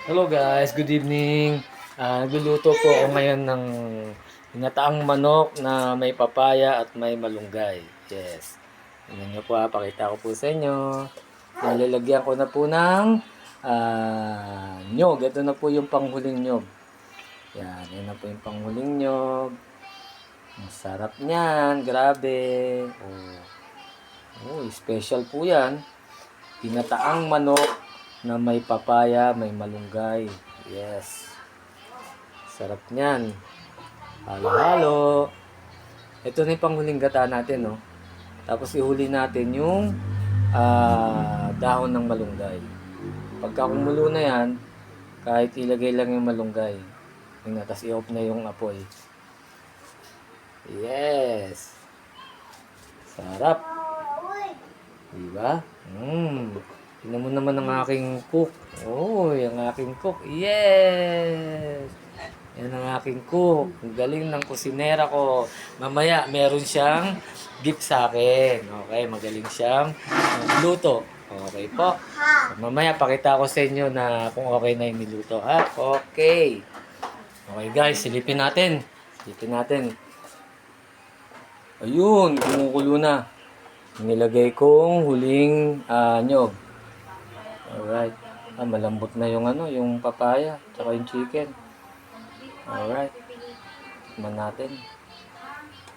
Hello guys, good evening. Nagluluto po ako ngayon ng ginataang manok na may papaya at may malunggay. Yes. Tingnan nyo po pakita ko po sa inyo. Nilalagyan ko na po ng nyog. Ito na po yung panghuling nyog. Yan na po yung panghuling nyog. Ang sarap niyan, grabe. Special po yan. Ginataang manok na may papaya, may malunggay. Yes. Sarap niyan. Halo-halo. Ito na yung panghuling gata natin, no? Tapos ihuli natin yung dahon ng malunggay. Pagka kumulo na yan, kahit ilagay lang yung malunggay. Tapos i-off na yung apoy. Yes. Sarap. Diba? Tingnan mo naman ang aking cook. Ang aking cook. Yes! Yan ang aking cook. Ang galing ng kusinera ko. Mamaya, meron siyang gift sa akin. Okay, magaling siyang magluto. Okay po. Mamaya, pakita ko sa inyo na kung okay na yung niluto. Ha? Okay. Okay guys, silipin natin. Silipin natin. Ayun, kumukulo na. Nilagay kong huling nyog. Alright. Malambot na yung yung papaya, tsaka yung chicken. Alright. Tikman natin.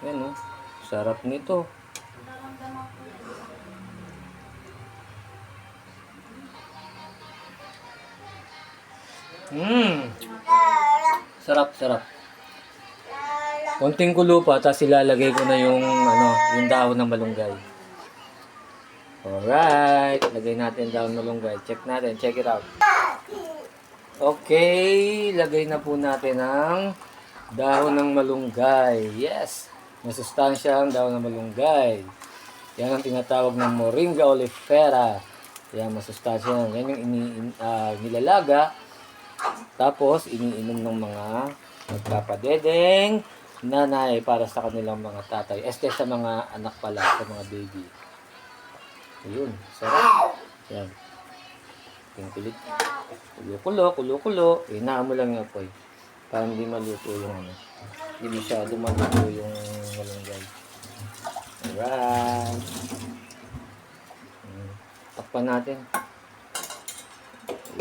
Yan, sarap nito. Sarap, sarap. Konting kulo pa, tapos ilalagay ko na yung yung dahon ng malunggay. Alright, lagay natin dahon malunggay. Check natin, check it out. Okay, lagay na po natin ang dahon ng malunggay. Yes, masustansya ang dahon ng malunggay. Yan ang tinatawag ng Moringa oleifera. Yan, masustansya. Yan yung nilalaga. Tapos, iniinom ng mga nagpapadedeng nanay para sa kanilang mga tatay. Sa mga anak pala, sa mga baby. Ayun, sarap. Yan. Yung kulit. Kulo-kulo. Hinaan mo lang yung apoy. Para hindi maluto yung Hindi masyado maluto yung malunggay. Alright. Takpan natin.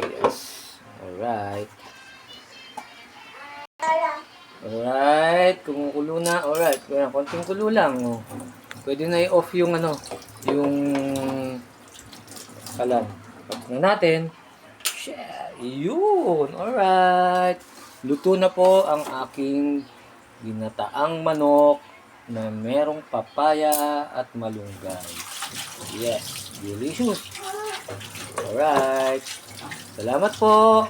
Yes. Alright. Alright. Kumukulo na. Alright. Konting kulo lang. Pwede na i-off yung yung kalan. Pag na natin. Yun. Alright. Luto na po ang aking ginataang manok na merong papaya at malunggay. Yes. Delicious. Alright. Salamat po.